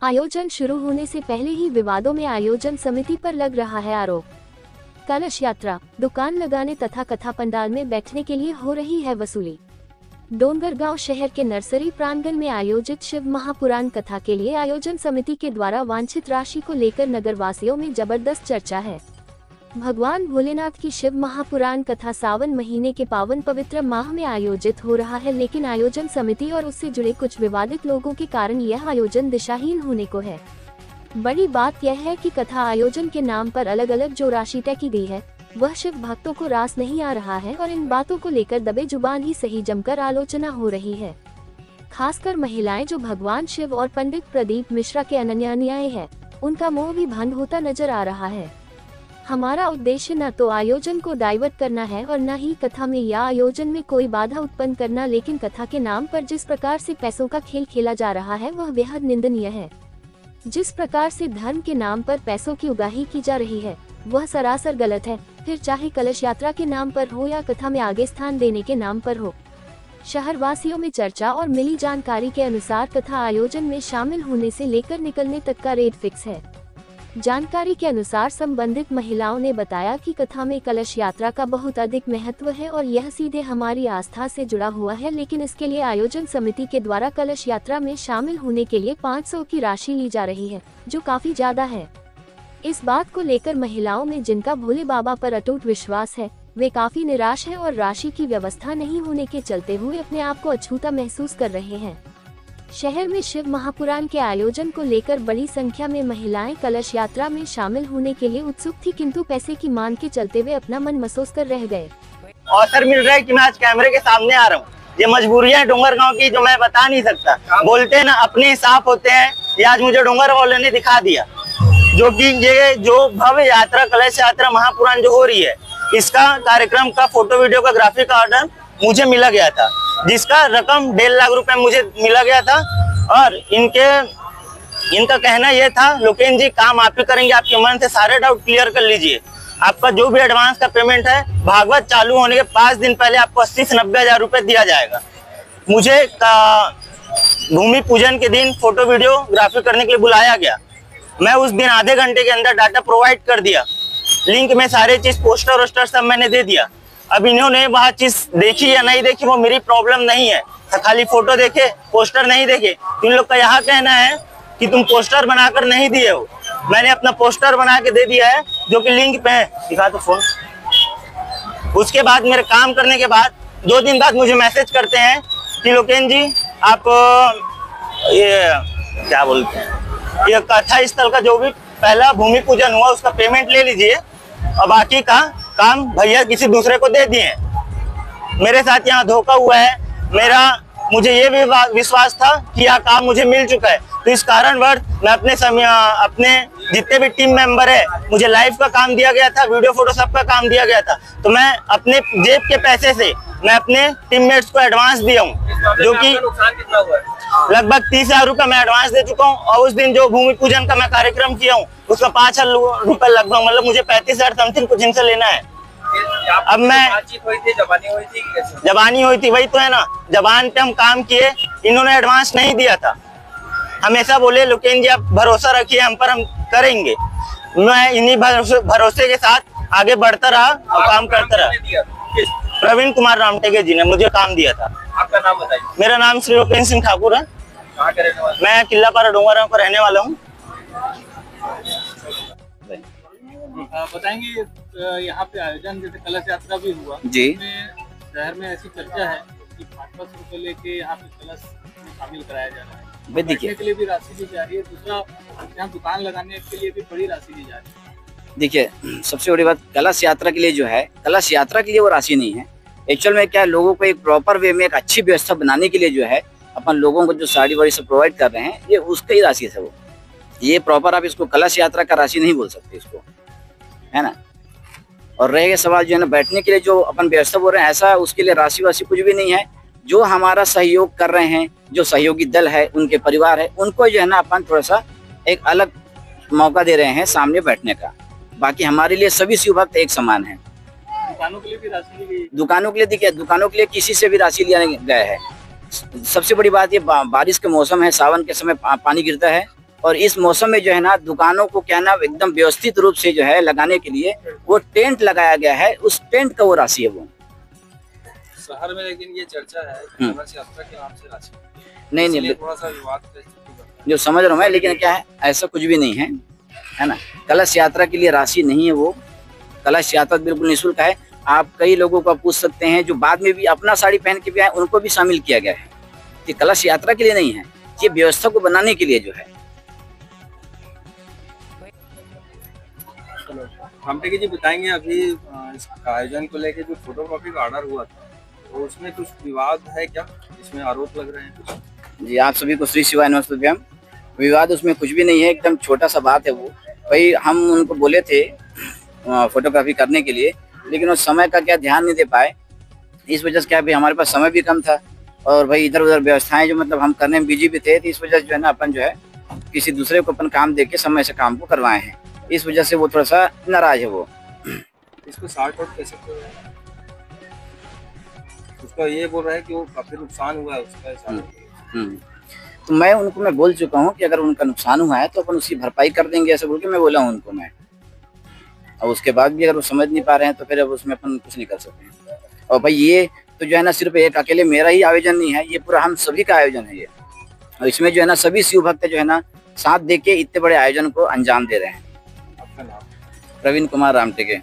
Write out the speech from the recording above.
आयोजन शुरू होने से पहले ही विवादों में आयोजन समिति पर लग रहा है आरोप। कलश यात्रा, दुकान लगाने तथा कथा पंडाल में बैठने के लिए हो रही है वसूली। डोंगरगांव शहर के नर्सरी प्रांगण में आयोजित शिव महापुराण कथा के लिए आयोजन समिति के द्वारा वांछित राशि को लेकर नगरवासियों में जबरदस्त चर्चा है। भगवान भोलेनाथ की शिव महापुराण कथा सावन महीने के पावन पवित्र माह में आयोजित हो रहा है, लेकिन आयोजन समिति और उससे जुड़े कुछ विवादित लोगों के कारण यह आयोजन दिशाहीन होने को है। बड़ी बात यह है कि कथा आयोजन के नाम पर अलग अलग जो राशि तय की गई है वह शिव भक्तों को रास नहीं आ रहा है और इन बातों को लेकर दबे जुबान ही सही जमकर आलोचना हो रही है। खासकर महिलाएं जो भगवान शिव और पंडित प्रदीप मिश्रा के अनन्य अनुयायी है, उनका मोह भी भंग होता नजर आ रहा है। हमारा उद्देश्य न तो आयोजन को डाइवर्ट करना है और न ही कथा में या आयोजन में कोई बाधा उत्पन्न करना, लेकिन कथा के नाम पर जिस प्रकार से पैसों का खेल खेला जा रहा है वह बेहद निंदनीय है। जिस प्रकार से धर्म के नाम पर पैसों की उगाही की जा रही है वह सरासर गलत है, फिर चाहे कलश यात्रा के नाम पर हो या कथा में आगे स्थान देने के नाम पर हो। शहर वासियों में चर्चा और मिली जानकारी के अनुसार कथा आयोजन में शामिल होने से लेकर निकलने तक का रेट फिक्स है। जानकारी के अनुसार संबंधित महिलाओं ने बताया कि कथा में कलश यात्रा का बहुत अधिक महत्व है और यह सीधे हमारी आस्था से जुड़ा हुआ है, लेकिन इसके लिए आयोजन समिति के द्वारा कलश यात्रा में शामिल होने के लिए 500 की राशि ली जा रही है, जो काफी ज्यादा है। इस बात को लेकर महिलाओं में जिनका भोले बाबा पर अटूट विश्वास है वे काफी निराश हैं और राशि की व्यवस्था नहीं होने के चलते हुए अपने आप को अछूता महसूस कर रहे हैं। शहर में शिव महापुराण के आयोजन को लेकर बड़ी संख्या में महिलाएं कलश यात्रा में शामिल होने के लिए उत्सुक थी, किंतु पैसे की मांग के चलते वे अपना मन मसोस कर रह गए। अवसर मिल रहा है कि मैं आज कैमरे के सामने आ रहा हूँ। ये मजबूरियां डोंगरगांव की जो मैं बता नहीं सकता। बोलते हैं ना अपने साफ होते हैं, ये आज मुझे डोंगरगांव वाले ने दिखा दिया। जो कि ये जो भव्य यात्रा कलश यात्रा महापुराण जो हो रही है, इसका कार्यक्रम का फोटो वीडियो का ग्राफिक ऑर्डर मुझे मिला गया था, जिसका रकम 1.5 लाख रुपए मुझे मिला गया था। और इनका कहना यह था, लोकेन जी काम आप ही करेंगे, आपके मन से सारे डाउट क्लियर कर लीजिए। आपका जो भी एडवांस का पेमेंट है भागवत चालू होने के 5 दिन पहले आपको 80 से 90 हजार रुपए दिया जाएगा। मुझे भूमि पूजन के दिन फोटो वीडियो ग्राफिक करने के लिए बुलाया गया। मैं उस दिन आधे घंटे के अंदर डाटा प्रोवाइड कर दिया, लिंक में सारे चीज पोस्टर वोस्टर सब मैंने दे दिया। अब इन्होंने वह चीज देखी या नहीं देखी वो मेरी प्रॉब्लम नहीं है, खाली फोटो देखे पोस्टर नहीं देखे। इन लोग का यहाँ कहना है कि तुम पोस्टर बनाकर नहीं दिए हो। मैंने अपना पोस्टर बना के दे दिया है जो कि लिंक पे है, दिखा तो फोन। उसके बाद मेरे काम करने के बाद 2 दिन बाद मुझे मैसेज करते हैं कि लोकेन जी आप ये क्या बोलते हैं, ये कथा स्थल का जो भी पहला भूमि पूजन हुआ उसका पेमेंट ले लीजिए और बाकी का काम भैया किसी दूसरे को दे दिए। मेरे साथ यहाँ धोखा हुआ है। मुझे ये भी विश्वास था कि यह काम मुझे मिल चुका है, तो इस कारणवश मैं अपने जितने भी टीम मेंबर है, मुझे लाइव का काम दिया गया था, वीडियो फोटो सबका काम दिया गया था, तो मैं अपने जेब के पैसे से मैं अपने टीममेट्स को एडवांस दिया हूँ, जो कि नुकसान कितना हुआ है? लगभग 30,000 रुपये मैं एडवांस दे चुका हूँ। और उस दिन जो भूमि पूजन का मैं कार्यक्रम किया हूँ उसका 5,000 रुपये लगभग, मतलब मुझे 35,000 समथिंग कुछ इनसे लेना है। अब मैं बातचीत हुई थी, जबानी हुई थी कैसे? जबानी हुई थी, वही तो है ना, जबान पे हम काम किए, इन्होंने एडवांस नहीं दिया था। हमेशा बोले लोकेन जी आप भरोसा रखिए हम पर, हम करेंगे। मैं इन्हीं भरोसे के साथ आगे बढ़ता रहा और काम करता रहा। प्रवीण कुमार रामटेके जी ने मुझे काम दिया था। आपका नाम बताइए। मेरा नाम श्री लोकेन सिंह ठाकुर है। कहाँ के रहने वाले? मैं किल्लापारा डोंगरगांव का रहने वाला हूँ। बताएंगे यहाँ पे आयोजन जैसे कलश यात्रा भी हुआ जी, शहर में ऐसी चर्चा है कि 500 रुपए लेके यहाँ पे कलश में शामिल कराया जा रहा है। देखिए के लिए भी राशि दी जा रही है, दूसरा यहाँ दुकान लगाने के लिए भी बड़ी राशि दी जा रही है। देखिए सबसे बड़ी बात कलश यात्रा के लिए जो है, कलश यात्रा के लिए वो राशि नहीं है। एक्चुअल में क्या है, लोगों को एक प्रॉपर वे में एक अच्छी व्यवस्था बनाने के लिए जो है अपन लोगों को जो साड़ी वाड़ी सब प्रोवाइड कर रहे हैं, ये उसका ही राशि है। वो ये प्रॉपर आप इसको कलश यात्रा का राशि नहीं बोल सकते इसको, है ना। और रहेगा सवाल जो है ना बैठने के लिए जो अपन व्यवस्था बोल रहे हैं, ऐसा उसके लिए राशि वाशि कुछ भी नहीं है। जो हमारा सहयोग कर रहे हैं, जो सहयोगी दल है, उनके परिवार है, उनको जो है ना अपन थोड़ा सा एक अलग मौका दे रहे हैं सामने बैठने का। बाकी हमारे लिए सभी शिव भक्त एक समान है। दुकानों के लिए भी राशि ली गई? दुकानों के लिए देखिए, दुकानों के लिए किसी से भी राशि लिया गया है। सबसे बड़ी बात ये बारिश के मौसम है, सावन के समय पानी गिरता है और इस मौसम में जो है ना दुकानों को क्या ना एकदम व्यवस्थित रूप से जो है लगाने के लिए वो टेंट लगाया गया है, उस टेंट का वो राशि है वो। शहर में लेकिन ये चर्चा है कलश यात्रा के नाम से राशि नहीं इसलिए नहीं, थोड़ा सा विवाद का स्थिति बनता है। जो समझ रहा हूँ मैं, लेकिन क्या है ऐसा कुछ भी नहीं है ना। कलश यात्रा के लिए राशि नहीं है वो, कलश यात्रा बिल्कुल निःशुल्क है। आप कई लोगों को पूछ सकते हैं जो बाद में भी अपना साड़ी पहन के भी आए, उनको भी शामिल किया गया है। ये कलश यात्रा के लिए नहीं है, ये व्यवस्था को बनाने के लिए जो है। रामटेके जी बताएंगे अभी इस आयोजन को लेके जो फोटोग्राफी का ऑर्डर हुआ था तो उसमें कुछ विवाद है क्या, इसमें आरोप लग रहे हैं कुछ? जी आप सभी को श्री शिवाय नमस्तुभ्यम। विवाद उसमें कुछ भी नहीं है, एकदम छोटा सा बात है वो। भाई हम उनको बोले थे फोटोग्राफी करने के लिए, लेकिन उस समय का क्या ध्यान नहीं दे पाए। इस वजह से क्या भाई हमारे पास समय भी कम था और भाई इधर उधर व्यवस्थाएं जो मतलब हम करने में बिजी भी थे, तो इस वजह से जो है ना अपन जो है किसी दूसरे को अपन काम दे के समय से काम को करवाए हैं। इस वजह से वो थोड़ा सा नाराज है वो। इसको सॉर्ट आउट कैसे कर रहे हैं? उसका ये बोल रहा है कि वो काफी नुकसान हुआ है उसका हिसाब। तो मैं बोल चुका हूँ कि अगर उनका नुकसान हुआ है तो अपन उसकी भरपाई कर देंगे, ऐसे बोल के मैं बोला हूँ उनको मैं। और उसके बाद भी अगर वो समझ नहीं पा रहे हैं तो फिर अब उसमें अपन कुछ नहीं कर सकते। और भाई ये तो जो है ना सिर्फ एक अकेले मेरा ही आयोजन नहीं है, ये पूरा हम सभी का आयोजन है ये। और इसमें जो है ना सभी शिव भक्त जो है ना साथ दे के इतने बड़े आयोजन को अंजाम दे रहे हैं। आपका नाम? प्रवीण कुमार रामटेके।